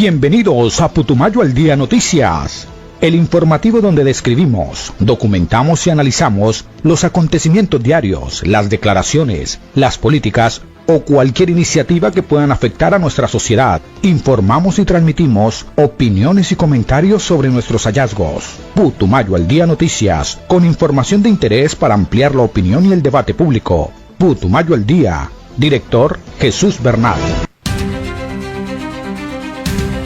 Bienvenidos a Putumayo al Día Noticias, el informativo donde describimos, documentamos y analizamos los acontecimientos diarios, las declaraciones, las políticas o cualquier iniciativa que puedan afectar a nuestra sociedad. Informamos y transmitimos opiniones y comentarios sobre nuestros hallazgos. Putumayo al Día Noticias, con información de interés para ampliar la opinión y el debate público. Putumayo al Día, director Jesús Bernal.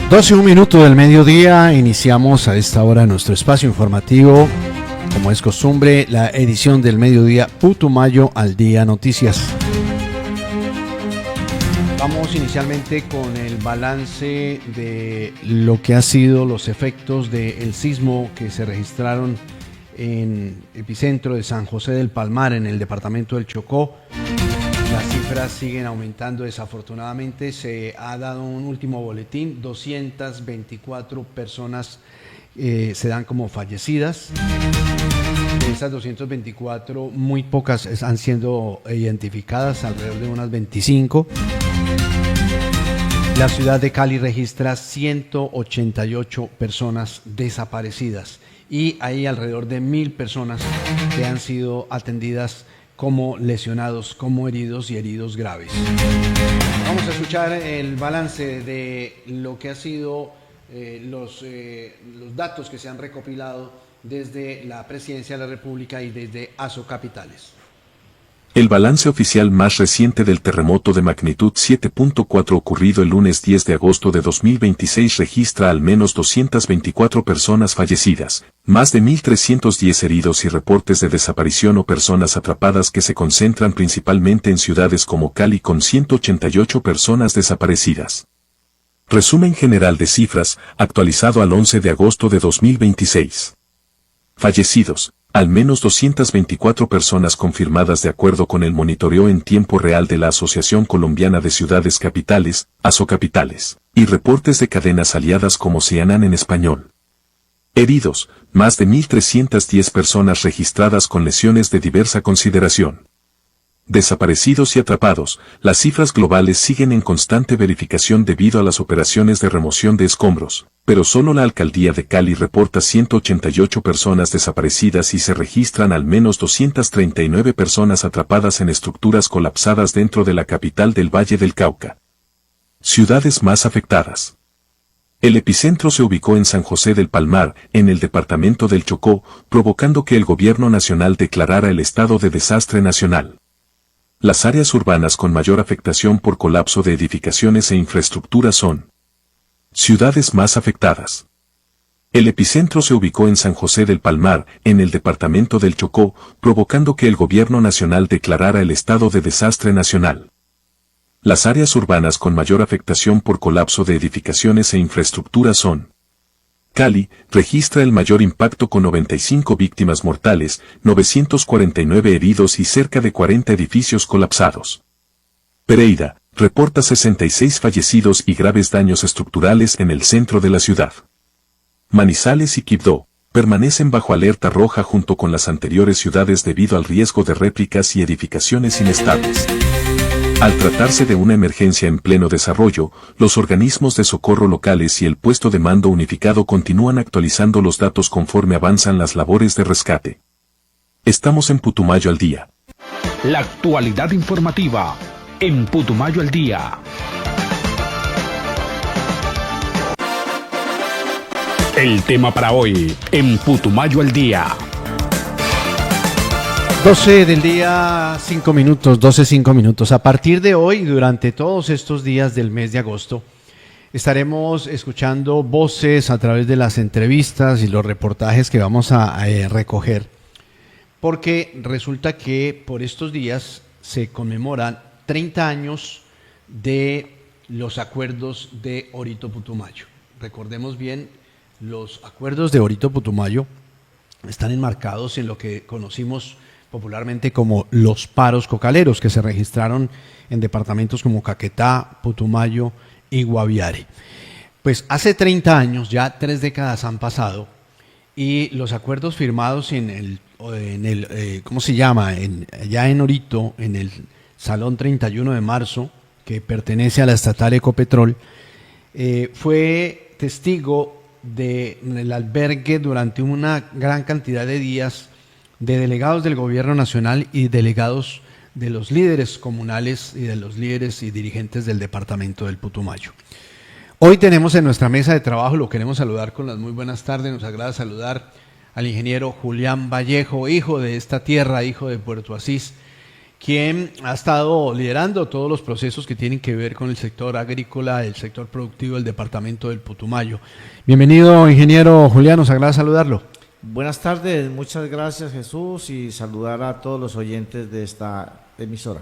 12:01 del mediodía, iniciamos a esta hora nuestro espacio informativo, como es costumbre, la edición del mediodía Putumayo al Día Noticias. Vamos inicialmente con el balance de lo que ha sido los efectos del sismo que se registraron en epicentro de San José del Palmar, en el departamento del Chocó. Las cifras siguen aumentando desafortunadamente. Se ha dado un último boletín, 224 personas se dan como fallecidas. De esas 224, muy pocas han sido identificadas, alrededor de unas 25. La ciudad de Cali registra 188 personas desaparecidas y hay alrededor de 1.000 personas que han sido atendidas como lesionados, como heridos y heridos graves. Vamos a escuchar el balance de lo que ha sido los datos que se han recopilado desde la Presidencia de la República y desde Asocapitales. El balance oficial más reciente del terremoto de magnitud 7.4 ocurrido el lunes 10 de agosto de 2026 registra al menos 224 personas fallecidas, más de 1.310 heridos y reportes de desaparición o personas atrapadas que se concentran principalmente en ciudades como Cali con 188 personas desaparecidas. Resumen general de cifras, actualizado al 11 de agosto de 2026. Fallecidos. Al menos 224 personas confirmadas de acuerdo con el monitoreo en tiempo real de la Asociación Colombiana de Ciudades Capitales, Asocapitales, y reportes de cadenas aliadas como CNN en español. Heridos, más de 1.310 personas registradas con lesiones de diversa consideración. Desaparecidos y atrapados, las cifras globales siguen en constante verificación debido a las operaciones de remoción de escombros, pero solo la alcaldía de Cali reporta 188 personas desaparecidas y se registran al menos 239 personas atrapadas en estructuras colapsadas dentro de la capital del Valle del Cauca. Ciudades más afectadas. El epicentro se ubicó en San José del Palmar, en el departamento del Chocó, provocando que el gobierno nacional declarara el estado de desastre nacional. Las áreas urbanas con mayor afectación por colapso de edificaciones e infraestructura son ciudades más afectadas. El epicentro se ubicó en San José del Palmar, en el departamento del Chocó, provocando que el gobierno nacional declarara el estado de desastre nacional. Las áreas urbanas con mayor afectación por colapso de edificaciones e infraestructura son Cali, registra el mayor impacto con 95 víctimas mortales, 949 heridos y cerca de 40 edificios colapsados. Pereira, reporta 66 fallecidos y graves daños estructurales en el centro de la ciudad. Manizales y Quibdó, permanecen bajo alerta roja junto con las anteriores ciudades debido al riesgo de réplicas y edificaciones inestables. Al tratarse de una emergencia en pleno desarrollo, los organismos de socorro locales y el puesto de mando unificado continúan actualizando los datos conforme avanzan las labores de rescate. Estamos en Putumayo al Día. La actualidad informativa en Putumayo al Día. El tema para hoy en Putumayo al Día. 12 del día, 5 minutos, 12:05 minutos. A partir de hoy, durante todos estos días del mes de agosto, estaremos escuchando voces a través de las entrevistas y los reportajes que vamos a recoger, porque resulta que por estos días se conmemoran 30 años de los acuerdos de Orito Putumayo. Recordemos bien, los acuerdos de Orito Putumayo están enmarcados en lo que conocimos popularmente como los paros cocaleros, que se registraron en departamentos como Caquetá, Putumayo y Guaviare. Pues hace 30 años, ya 3 décadas han pasado, y los acuerdos firmados ¿cómo se llama? Ya en Orito, en el Salón 31 de Marzo, que pertenece a la estatal Ecopetrol, fue testigo del albergue durante una gran cantidad de días de delegados del gobierno nacional y delegados de los líderes comunales y de los líderes y dirigentes del departamento del Putumayo. Hoy tenemos en nuestra mesa de trabajo, lo queremos saludar con las muy buenas tardes, nos agrada saludar al ingeniero Julián Vallejo, hijo de esta tierra, hijo de Puerto Asís, quien ha estado liderando todos los procesos que tienen que ver con el sector agrícola, el sector productivo del departamento del Putumayo. Bienvenido, ingeniero Julián, nos agrada saludarlo. Buenas tardes, muchas gracias Jesús y saludar a todos los oyentes de esta emisora.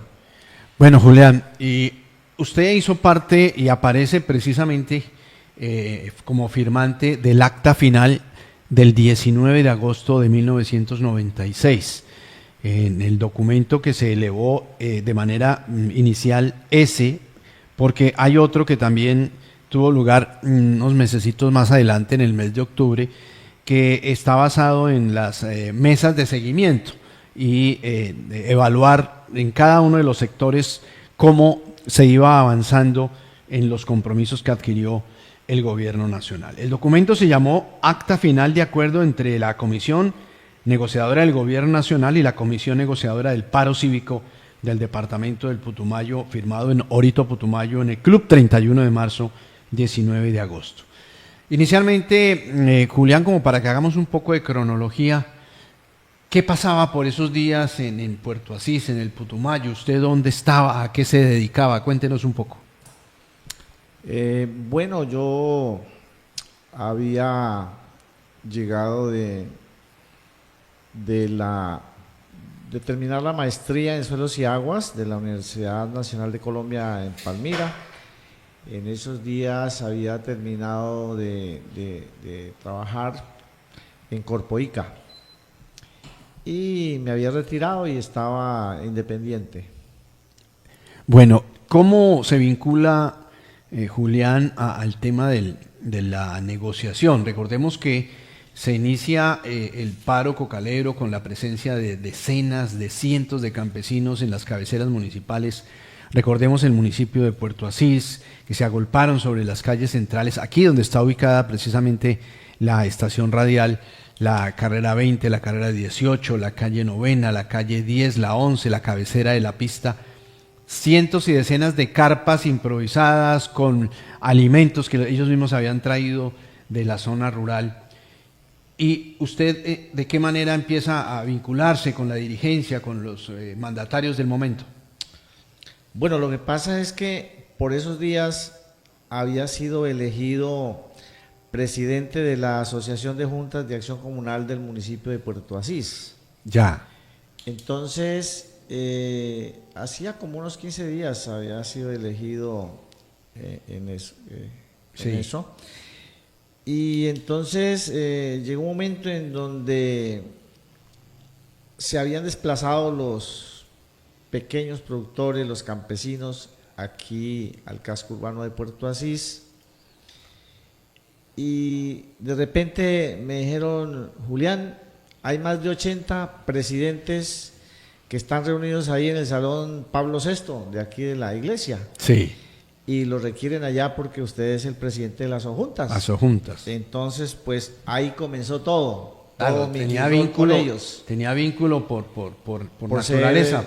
Bueno, Julián, y usted hizo parte y aparece precisamente como firmante del acta final del 19 de agosto de 1996, en el documento que se elevó de manera inicial porque hay otro que también tuvo lugar unos mesecitos más adelante, en el mes de octubre, que está basado en las mesas de seguimiento y evaluar en cada uno de los sectores cómo se iba avanzando en los compromisos que adquirió el gobierno nacional. El documento se llamó Acta Final de Acuerdo entre la Comisión Negociadora del Gobierno Nacional y la Comisión Negociadora del Paro Cívico del Departamento del Putumayo, firmado en Orito, Putumayo, en el Club 31 de marzo, 19 de agosto. Inicialmente, Julián, como para que hagamos un poco de cronología, ¿qué pasaba por esos días en Puerto Asís, en el Putumayo? ¿Usted dónde estaba? ¿A qué se dedicaba? Cuéntenos un poco. Bueno, yo había llegado de terminar la maestría en Suelos y Aguas de la Universidad Nacional de Colombia en Palmira. En esos días había terminado de trabajar en Corpoica y me había retirado y estaba independiente. Bueno, ¿cómo se vincula, Julián, al tema de la negociación? Recordemos que se inicia el paro cocalero con la presencia de decenas, de cientos de campesinos en las cabeceras municipales. Recordemos el municipio de Puerto Asís, que se agolparon sobre las calles centrales, aquí donde está ubicada precisamente la estación radial, la carrera 20, la carrera 18, la calle 9, la calle 10, la 11, la cabecera de la pista. Cientos y decenas de carpas improvisadas con alimentos que ellos mismos habían traído de la zona rural. ¿Y usted de qué manera empieza a vincularse con la dirigencia, con los mandatarios del momento? Bueno, lo que pasa es que por esos días había sido elegido presidente de la Asociación de Juntas de Acción Comunal del municipio de Puerto Asís. Ya. Entonces, hacía como unos 15 días había sido elegido en eso. Y entonces llegó un momento en donde se habían desplazado los pequeños productores, los campesinos, aquí al casco urbano de Puerto Asís. Y de repente me dijeron, Julián, hay más de 80 presidentes que están reunidos ahí en el Salón Pablo VI, de aquí de la iglesia. Sí. Y lo requieren allá porque usted es el presidente de las Asojuntas. Asojuntas. Entonces, pues ahí comenzó todo. Claro, tenía vínculo por naturaleza,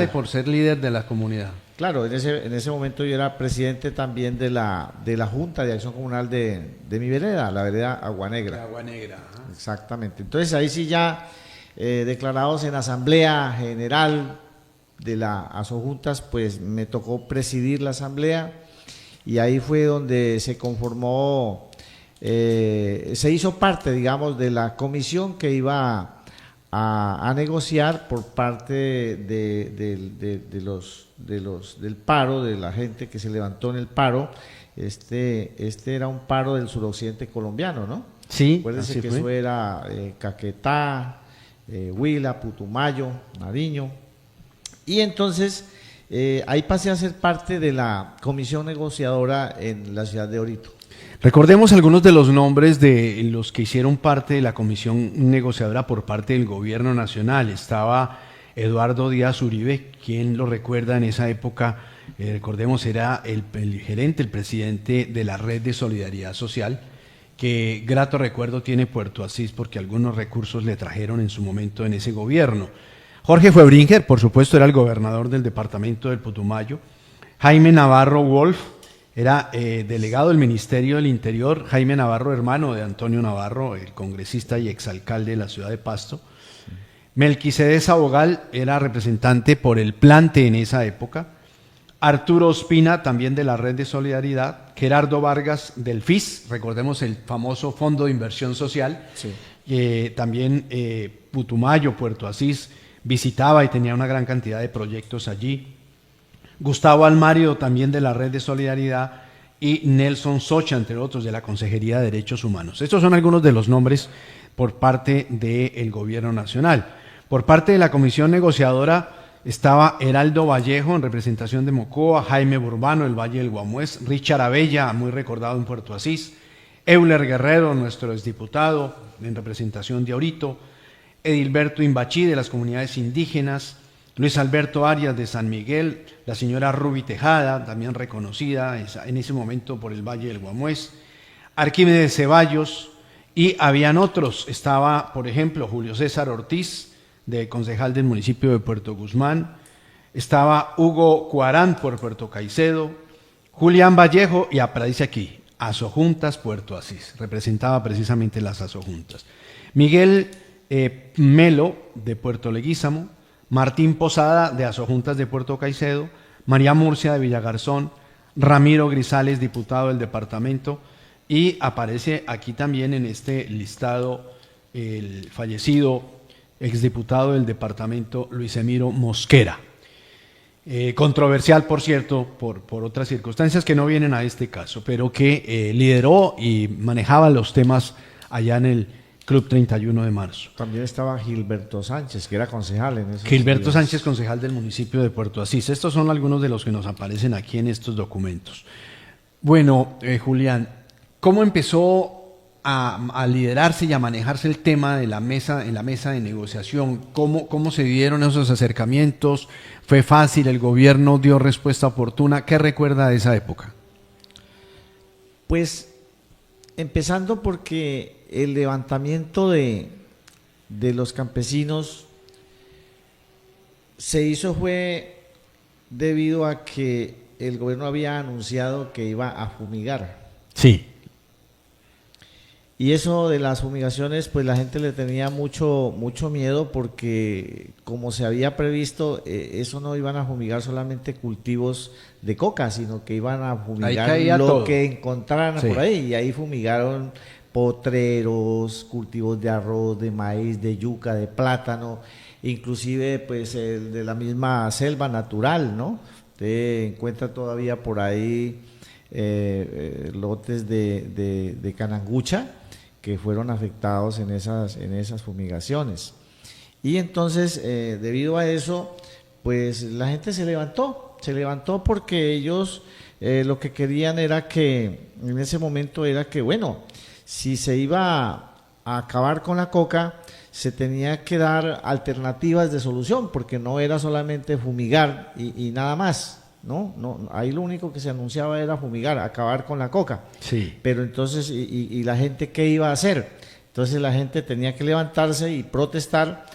y por ser líder de la comunidad. Claro, en ese momento yo era presidente también de la Junta de Acción Comunal de mi vereda, la vereda Agua Negra. Agua Negra. Ajá. Exactamente. Entonces ahí sí ya declarados en asamblea general de la Asojuntas, pues me tocó presidir la asamblea y ahí fue donde se conformó, se hizo parte, digamos, de la comisión que iba a negociar por parte del paro, de la gente que se levantó en el paro. Este era un paro del suroccidente colombiano, ¿no? Sí. Acuérdense que eso era Caquetá, Huila, Putumayo, Nariño. Y entonces ahí pasé a ser parte de la comisión negociadora en la ciudad de Orito. Recordemos algunos de los nombres de los que hicieron parte de la comisión negociadora por parte del gobierno nacional. Estaba Eduardo Díaz Uribe, quien lo recuerda, en esa época recordemos, era el gerente, el presidente de la Red de Solidaridad Social, que grato recuerdo tiene Puerto Asís porque algunos recursos le trajeron en su momento en ese gobierno. Jorge Fuebringer, por supuesto, era el gobernador del departamento del Putumayo. Jaime Navarro Wolf era delegado del Ministerio del Interior. Jaime Navarro, hermano de Antonio Navarro, el congresista y exalcalde de la ciudad de Pasto. Melquisedec Sabogal era representante por el Plante en esa época. Arturo Ospina, también de la Red de Solidaridad. Gerardo Vargas del FIS, recordemos el famoso Fondo de Inversión Social. Sí. También Putumayo, Puerto Asís, visitaba y tenía una gran cantidad de proyectos allí. Gustavo Almario, también de la Red de Solidaridad, y Nelson Socha, entre otros, de la Consejería de Derechos Humanos. Estos son algunos de los nombres por parte del Gobierno Nacional. Por parte de la Comisión Negociadora estaba Heraldo Vallejo, en representación de Mocoa, Jaime Burbano, el Valle del Guamués, Richard Abella, muy recordado en Puerto Asís, Euler Guerrero, nuestro exdiputado, en representación de Orito, Edilberto Imbachí, de las comunidades indígenas, Luis Alberto Arias, de San Miguel, la señora Ruby Tejada, también reconocida en ese momento por el Valle del Guamués, Arquímedes Ceballos, y habían otros. Estaba, por ejemplo, Julio César Ortiz, de concejal del municipio de Puerto Guzmán, estaba Hugo Cuarán por Puerto Caicedo, Julián Vallejo, y dice aquí, Asojuntas Puerto Asís, representaba precisamente las Asojuntas. Miguel Melo, de Puerto Leguízamo, Martín Posada, de Asojuntas de Puerto Caicedo, María Murcia, de Villagarzón, Ramiro Grisales, diputado del departamento, y aparece aquí también en este listado el fallecido exdiputado del departamento Luis Emiro Mosquera. Controversial, por cierto, por otras circunstancias que no vienen a este caso, pero que lideró y manejaba los temas allá en el Club 31 de Marzo. También estaba Gilberto Sánchez, que era concejal en esos Gilberto días. Sánchez, concejal del municipio de Puerto Asís. Estos son algunos de los que nos aparecen aquí en estos documentos. Bueno, Julián, ¿cómo empezó a liderarse y a manejarse el tema de la mesa, en la mesa de negociación? ¿Cómo se dieron esos acercamientos? ¿Fue fácil? ¿El gobierno dio respuesta oportuna? ¿Qué recuerda de esa época? Pues empezando porque el levantamiento de los campesinos se hizo fue debido a que el gobierno había anunciado que iba a fumigar. Sí. Y eso de las fumigaciones, pues la gente le tenía mucho miedo porque como se había previsto, eso no iban a fumigar solamente cultivos de coca, sino que iban a fumigar lo todo que encontraran sí. por ahí. Y ahí fumigaron potreros, cultivos de arroz, de maíz, de yuca, de plátano, inclusive pues de la misma selva natural, ¿no? Usted encuentra todavía por ahí lotes de canangucha que fueron afectados en esas fumigaciones. Y entonces, debido a eso, pues la gente se levantó porque ellos lo que querían era que, en ese momento era que, bueno, si se iba a acabar con la coca, se tenía que dar alternativas de solución, porque no era solamente fumigar y nada más. No, ahí lo único que se anunciaba era fumigar, acabar con la coca. Sí. Pero entonces, ¿y la gente qué iba a hacer? Entonces la gente tenía que levantarse y protestar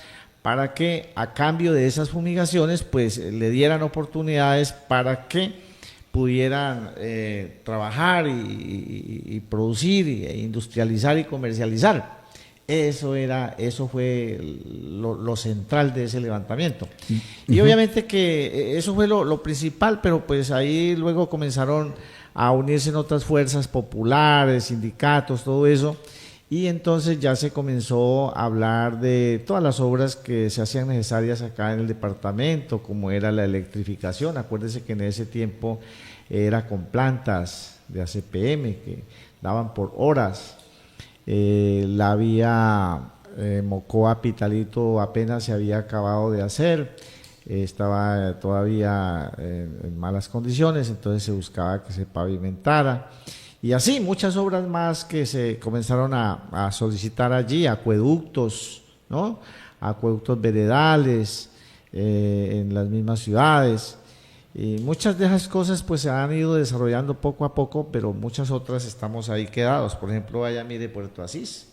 para que a cambio de esas fumigaciones, pues le dieran oportunidades para que pudieran trabajar y producir, e industrializar y comercializar. Eso fue lo central de ese levantamiento. Y obviamente que eso fue lo principal, pero pues ahí luego comenzaron a unirse en otras fuerzas populares, sindicatos, todo eso, y entonces ya se comenzó a hablar de todas las obras que se hacían necesarias acá en el departamento, como era la electrificación. Acuérdense que en ese tiempo era con plantas de ACPM que daban por horas. La vía Mocoa-Pitalito apenas se había acabado de hacer, estaba todavía en malas condiciones, entonces se buscaba que se pavimentara, y así muchas obras más que se comenzaron a solicitar allí, acueductos, ¿no? Acueductos veredales en las mismas ciudades, Y muchas de esas cosas pues se han ido desarrollando poco a poco, pero muchas otras estamos ahí quedados. Por ejemplo, vaya, mire Puerto Asís.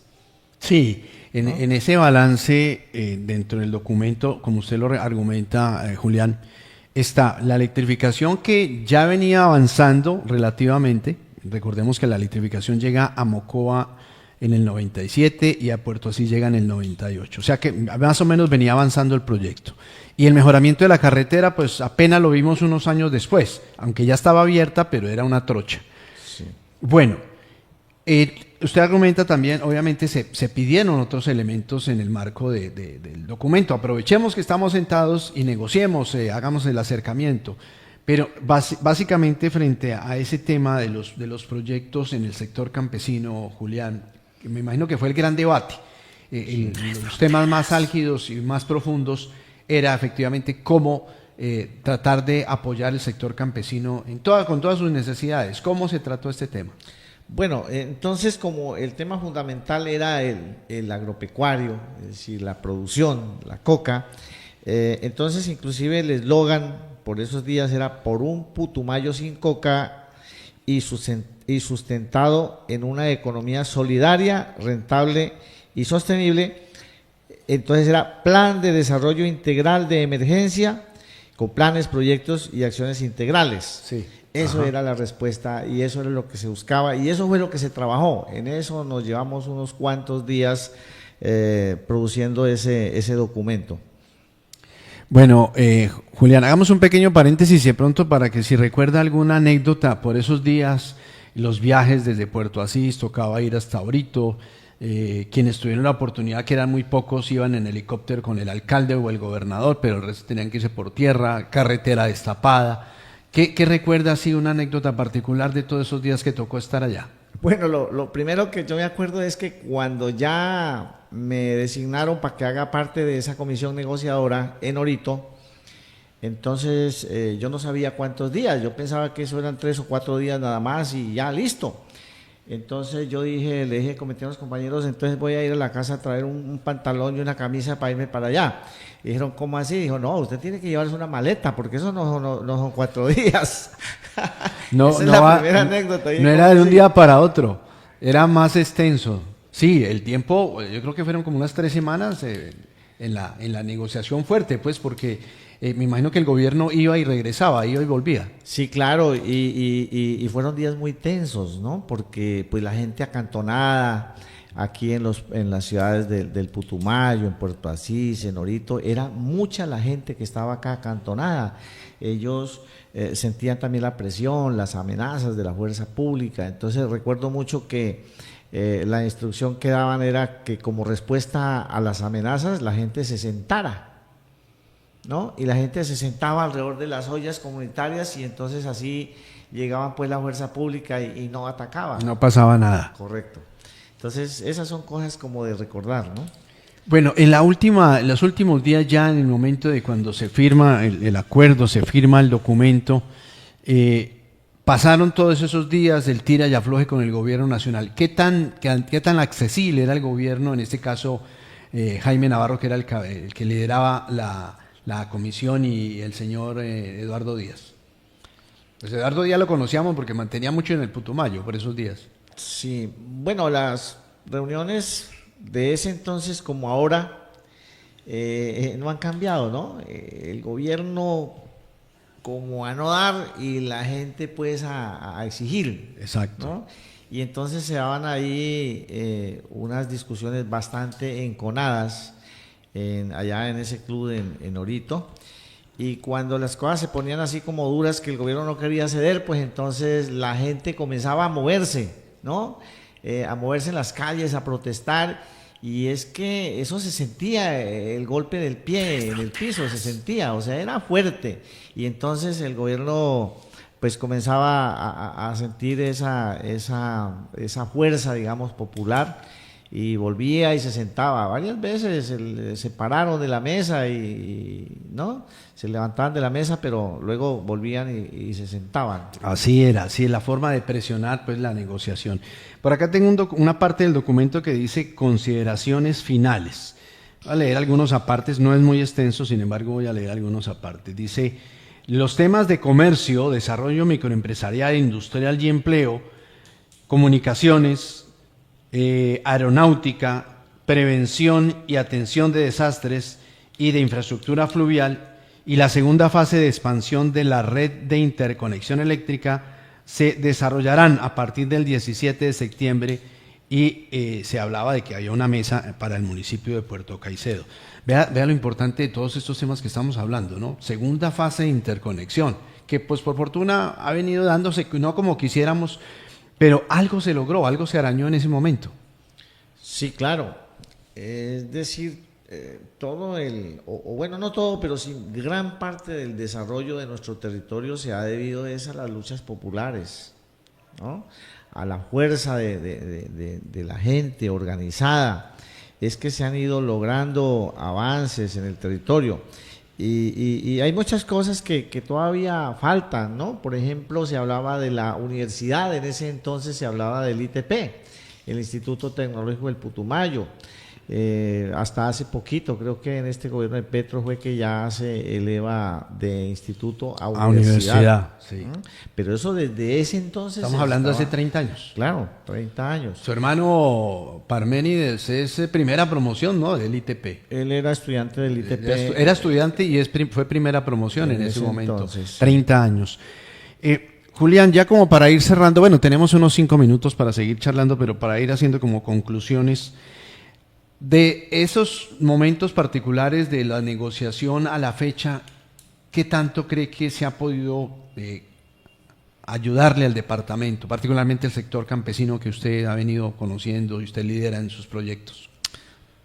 Sí, ¿No? en ese balance, dentro del documento, como usted lo argumenta, Julián, está la electrificación que ya venía avanzando relativamente. Recordemos que la electrificación llega a Mocoa en el 97 y a Puerto Asís llega en el 98. O sea que más o menos venía avanzando el proyecto. Y el mejoramiento de la carretera, pues apenas lo vimos unos años después, aunque ya estaba abierta, pero era una trocha. Sí. Bueno, usted argumenta también, obviamente se pidieron otros elementos en el marco del documento. Aprovechemos que estamos sentados y negociemos, hagamos el acercamiento. Pero básicamente frente a ese tema de los proyectos en el sector campesino, Julián, que me imagino que fue el gran debate, los temas más álgidos y más profundos era efectivamente cómo tratar de apoyar el sector campesino con todas sus necesidades. ¿Cómo se trató este tema? Bueno, entonces como el tema fundamental era el agropecuario, es decir, la producción, la coca, entonces inclusive el eslogan por esos días era por un Putumayo sin coca y sustentado en una economía solidaria, rentable y sostenible. Entonces era plan de desarrollo integral de emergencia con planes, proyectos y acciones integrales. Sí. Eso Ajá. era la respuesta y eso era lo que se buscaba y eso fue lo que se trabajó. En eso nos llevamos unos cuantos días produciendo ese documento. Bueno, Julián, hagamos un pequeño paréntesis de pronto para que si recuerda alguna anécdota por esos días, los viajes desde Puerto Asís, tocaba ir hasta Orito, quienes tuvieron la oportunidad, que eran muy pocos, iban en helicóptero con el alcalde o el gobernador, pero el resto tenían que irse por tierra, carretera destapada. ¿Qué recuerda así una anécdota particular de todos esos días que tocó estar allá? Bueno, lo primero que yo me acuerdo es que cuando ya me designaron para que haga parte de esa comisión negociadora en Orito, entonces yo no sabía cuántos días, yo pensaba que eso eran 3 o 4 días nada más y ya listo. Entonces yo le dije, cometí a los compañeros, entonces voy a ir a la casa a traer un pantalón y una camisa para irme para allá. Y dijeron, ¿cómo así? Dijo, no, usted tiene que llevarse una maleta porque eso no son 4 días. No, Esa es no la va- primera anécdota. No era de un día para otro, era más extenso. Sí, el tiempo, yo creo que fueron como unas 3 semanas en la negociación fuerte, pues porque me imagino que el gobierno iba y regresaba, iba y volvía. Sí, claro, y fueron días muy tensos, ¿no? Porque pues la gente acantonada aquí en las ciudades del Putumayo, en Puerto Asís, en Orito, era mucha la gente que estaba acá acantonada. Ellos sentían también la presión, las amenazas de la fuerza pública. Entonces recuerdo mucho que la instrucción que daban era que como respuesta a las amenazas la gente se sentara, ¿no? Y la gente se sentaba alrededor de las ollas comunitarias y entonces así llegaban pues la fuerza pública y no atacaban. No pasaba nada. Correcto. Entonces esas son cosas como de recordar, ¿no? Bueno, en los últimos días ya en el momento de cuando se firma el acuerdo, se firma el documento, pasaron todos esos días del tira y afloje con el gobierno nacional. ¿Qué tan accesible era el gobierno, en este caso Jaime Navarro, que era el que lideraba la comisión, y el señor Eduardo Díaz? Pues Eduardo Díaz lo conocíamos porque mantenía mucho en el Putumayo por esos días. Sí, bueno, las reuniones de ese entonces como ahora no han cambiado, ¿no? El gobierno como a no dar y la gente pues a exigir. Exacto. ¿No? Y entonces se daban ahí unas discusiones bastante enconadas allá en ese club en Orito. Y cuando las cosas se ponían así como duras, que el gobierno no quería ceder, pues entonces la gente comenzaba a moverse, ¿no? A moverse en las calles, a protestar. Y es que eso se sentía, el golpe del pie en el piso, se sentía, o sea, era fuerte. Y entonces el gobierno pues comenzaba a sentir esa fuerza, digamos, popular, y volvía y se sentaba. Varias veces se pararon de la mesa y ¿no? Se levantaban de la mesa, pero luego volvían y se sentaban. Así era, así es la forma de presionar pues la negociación. Por acá tengo una parte del documento que dice consideraciones finales. Voy a leer algunos apartes, no es muy extenso, sin embargo voy a leer algunos apartes. Dice: Los temas de comercio, desarrollo microempresarial, industrial y empleo, comunicaciones, aeronáutica, prevención y atención de desastres y de infraestructura fluvial, y la segunda fase de expansión de la red de interconexión eléctrica se desarrollarán a partir del 17 de septiembre y se hablaba de que había una mesa para el municipio de Puerto Caicedo. Vea lo importante de todos estos temas que estamos hablando, ¿no? Segunda fase de interconexión, que pues por fortuna ha venido dándose, no como quisiéramos, pero algo se logró, algo se arañó en ese momento. Sí, claro. Es decir, todo bueno, no todo, pero sí gran parte del desarrollo de nuestro territorio se ha debido a las luchas populares, ¿no? A la fuerza de la gente organizada, es que se han ido logrando avances en el territorio. Y hay muchas cosas que todavía faltan, ¿no? Por ejemplo, se hablaba de la universidad, en ese entonces se hablaba del ITP, el Instituto Tecnológico del Putumayo. Hasta hace poquito, creo que en este gobierno de Petro fue que ya se eleva de instituto a universidad. Sí. Pero eso desde ese entonces... Estamos hablando hace 30 años. Claro, 30 años. Su hermano Parménides es primera promoción, ¿no? Del ITP. Él era estudiante del ITP. Era estudiante y fue primera promoción en ese momento. Entonces. 30 años. Julián, ya como para ir cerrando, bueno, tenemos unos 5 minutos para seguir charlando, pero para ir haciendo como conclusiones de esos momentos particulares de la negociación a la fecha, ¿qué tanto cree que se ha podido ayudarle al departamento, particularmente el sector campesino que usted ha venido conociendo y usted lidera en sus proyectos?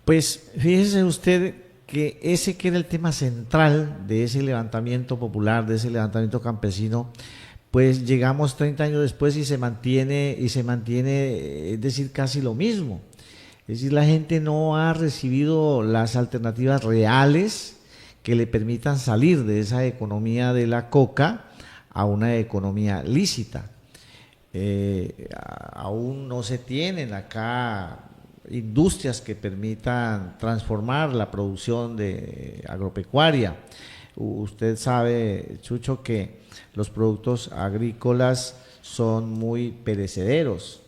Pues fíjese usted que ese que era el tema central de ese levantamiento popular, de ese levantamiento campesino, pues llegamos 30 años después y se mantiene, es decir, casi lo mismo. Es decir, la gente no ha recibido las alternativas reales que le permitan salir de esa economía de la coca a una economía lícita. Aún no se tienen acá industrias que permitan transformar la producción agropecuaria. Usted sabe, Chucho, que los productos agrícolas son muy perecederos.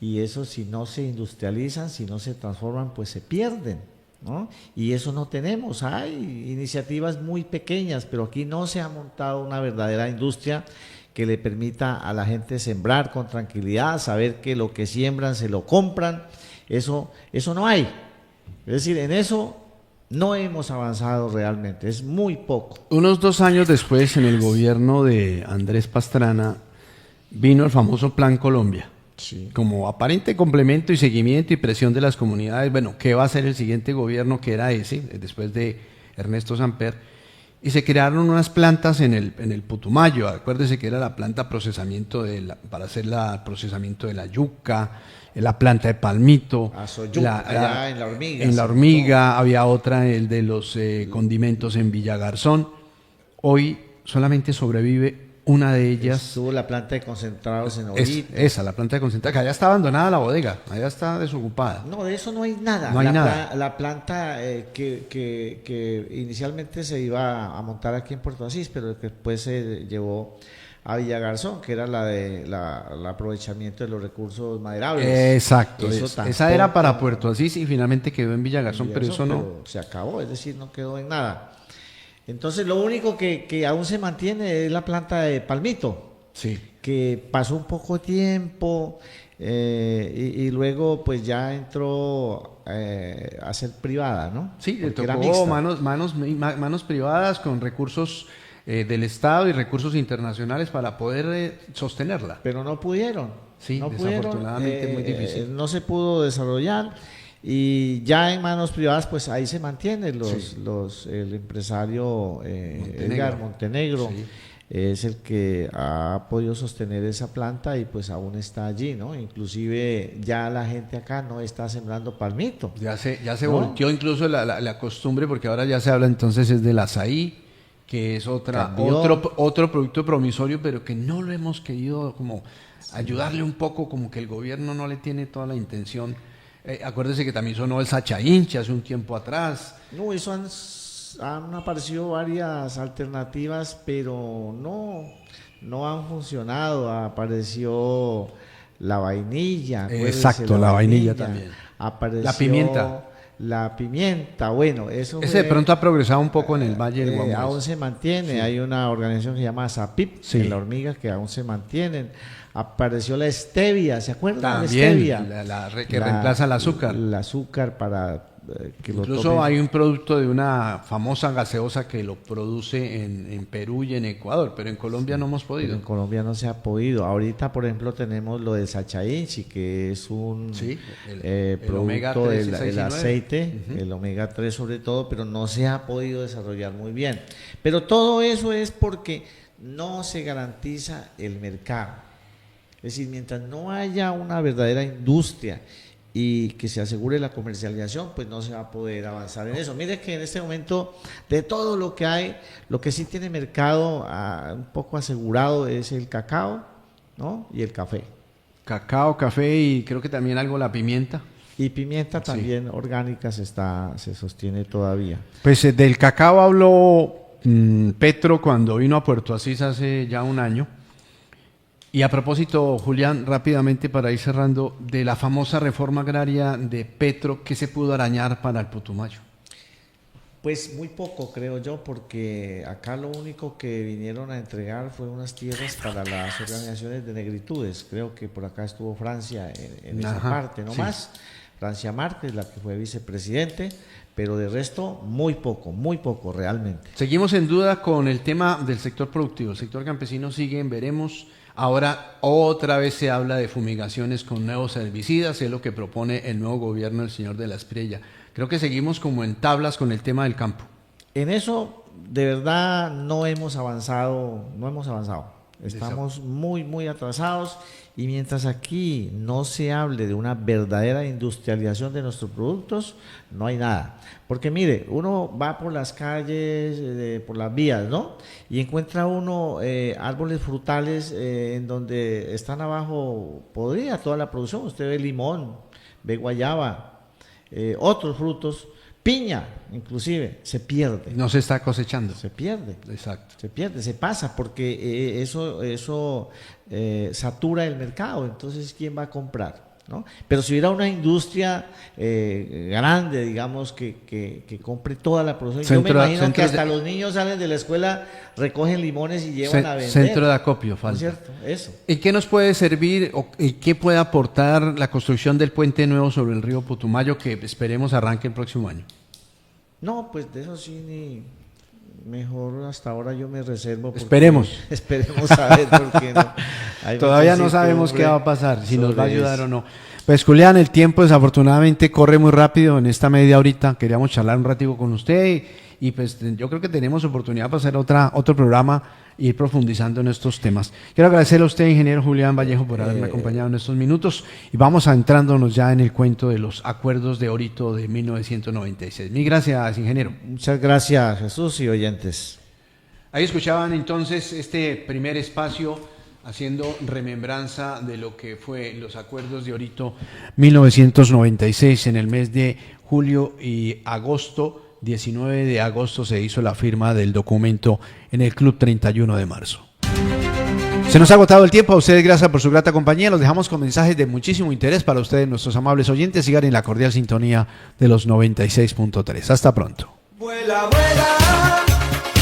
Y eso, si no se industrializan, si no se transforman, pues se pierden, ¿no? Y eso no tenemos. Hay iniciativas muy pequeñas, pero aquí no se ha montado una verdadera industria que le permita a la gente sembrar con tranquilidad, saber que lo que siembran se lo compran. Eso no hay. Es decir, en eso no hemos avanzado realmente, es muy poco. Unos 2 años después, en el gobierno de Andrés Pastrana, vino el famoso Plan Colombia. Sí. Como aparente complemento y seguimiento y presión de las comunidades. Bueno, ¿qué va a hacer el siguiente gobierno? Que era ese, después de Ernesto Samper, y se crearon unas plantas en el Putumayo. Acuérdese que era la planta procesamiento para hacer el procesamiento de la yuca, la planta de palmito, allá en La Hormiga. En La Hormiga, había otra, el de los condimentos en Villagarzón. Hoy solamente sobrevive una de ellas. Estuvo la planta de concentrados en Orito. Esa, la planta de concentrados, que allá está abandonada la bodega, allá está desocupada. No, de eso no hay nada. No hay nada. La planta que inicialmente se iba a montar aquí en Puerto Asís, pero que después se llevó a Villagarzón, que era el aprovechamiento de los recursos maderables. Exacto, esa era para Puerto Asís y finalmente quedó en Villagarzón, pero eso no. Pero se acabó, es decir, no quedó en nada. Entonces lo único que aún se mantiene es la planta de palmito, sí, que pasó un poco tiempo y luego pues ya entró a ser privada, ¿no? Sí, le tocó manos privadas con recursos del Estado y recursos internacionales para poder sostenerla. Pero no pudieron. Sí, no desafortunadamente es muy difícil. No se pudo desarrollar. Y ya en manos privadas, pues ahí se mantiene el empresario Edgar Montenegro, sí, es el que ha podido sostener esa planta y pues aún está allí, ¿no? Inclusive ya la gente acá no está sembrando palmito. Ya se ¿no? Volteó incluso la costumbre, porque ahora ya se habla entonces es del azaí, que es otro producto promisorio, pero que no lo hemos querido como ayudarle un poco, como que el gobierno no le tiene toda la intención. Acuérdese que también sonó el Sacha Hincha hace un tiempo atrás. No, eso han aparecido varias alternativas, pero no han funcionado. Apareció la vainilla. Exacto, la vainilla también. Apareció la pimienta. La pimienta, bueno, eso ese de pronto ha progresado un poco en el Valle del Guamués. Aún se mantiene, sí. Hay una organización que se llama SAPIP, sí. En la hormiga, que aún se mantienen. Apareció la stevia, ¿se acuerdan? También, la stevia, que reemplaza el azúcar. El azúcar para que lo incluso tomen. Hay un producto de una famosa gaseosa que lo produce en Perú y en Ecuador, pero en Colombia sí, no hemos podido. En Colombia no se ha podido. Ahorita, por ejemplo, tenemos lo de Sachainchi, que es un sí, producto del aceite, el omega 3 sobre todo, pero no se ha podido desarrollar muy bien. Pero todo eso es porque no se garantiza el mercado. Es decir, mientras no haya una verdadera industria y que se asegure la comercialización, pues no se va a poder avanzar en eso. Mire que en este momento, de todo lo que hay, lo que sí tiene mercado un poco asegurado es el cacao, ¿no? Y el café. Cacao, café y creo que también algo la pimienta. Y pimienta también sí. Orgánica se sostiene todavía. Pues del cacao habló Petro cuando vino a Puerto Asís hace ya un año. Y a propósito, Julián, rápidamente para ir cerrando, de la famosa reforma agraria de Petro, ¿qué se pudo arañar para el Putumayo? Pues muy poco, creo yo, porque acá lo único que vinieron a entregar fue unas tierras para las organizaciones de negritudes. Creo que por acá estuvo Francia en esa parte, no sí. Más. Francia Márquez, la que fue vicepresidente, pero de resto muy poco realmente. Seguimos en duda con el tema del sector productivo. El sector campesino sigue en veremos. Ahora otra vez se habla de fumigaciones con nuevos herbicidas, es lo que propone el nuevo gobierno del señor de la Espriella. Creo que seguimos como en tablas con el tema del campo. En eso de verdad no hemos avanzado. Estamos muy atrasados, y mientras aquí no se hable de una verdadera industrialización de nuestros productos, no hay nada. Porque mire, uno va por las calles, por las vías, ¿no? Y encuentra uno árboles frutales en donde están abajo podrida toda la producción. Usted ve limón, ve guayaba, otros frutos. Piña, inclusive, se pierde. No se está cosechando. Se pierde. Exacto. Se pierde, se pasa, porque eso satura el mercado. Entonces, ¿quién va a comprar? ¿No? Pero si hubiera una industria grande, digamos, que compre toda la producción, yo me imagino que hasta los niños salen de la escuela, recogen limones y llevan a vender. Centro de acopio, falta. ¿No es cierto? Eso. ¿Y qué nos puede servir y qué puede aportar la construcción del puente nuevo sobre el río Putumayo, que esperemos arranque el próximo año? No, pues de eso sí mejor hasta ahora yo me reservo. Esperemos a ver, porque no. Todavía no sabemos qué va a pasar, si nos va a ayudar o no. Pues Julián, el tiempo desafortunadamente corre muy rápido en esta media horita. Queríamos charlar un ratito con usted y pues yo creo que tenemos oportunidad para hacer otro programa e ir profundizando en estos temas. Quiero agradecerle a usted, ingeniero Julián Vallejo, por haberme acompañado en estos minutos, y vamos entrándonos ya en el cuento de los acuerdos de Orito de 1996. Mil gracias, ingeniero. Muchas gracias, Jesús y oyentes. Ahí escuchaban entonces este primer espacio haciendo remembranza de lo que fue los acuerdos de Orito 1996 en el mes de julio y agosto. 19 de agosto se hizo la firma del documento en el Club 31 de marzo. Se nos ha agotado el tiempo. A ustedes gracias por su grata compañía. Los dejamos con mensajes de muchísimo interés para ustedes, nuestros amables oyentes. Sigan en la cordial sintonía de los 96.3. Hasta pronto. Vuela, vuela.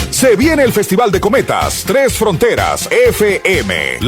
Se viene el Festival de Cometas, Tres Fronteras FM.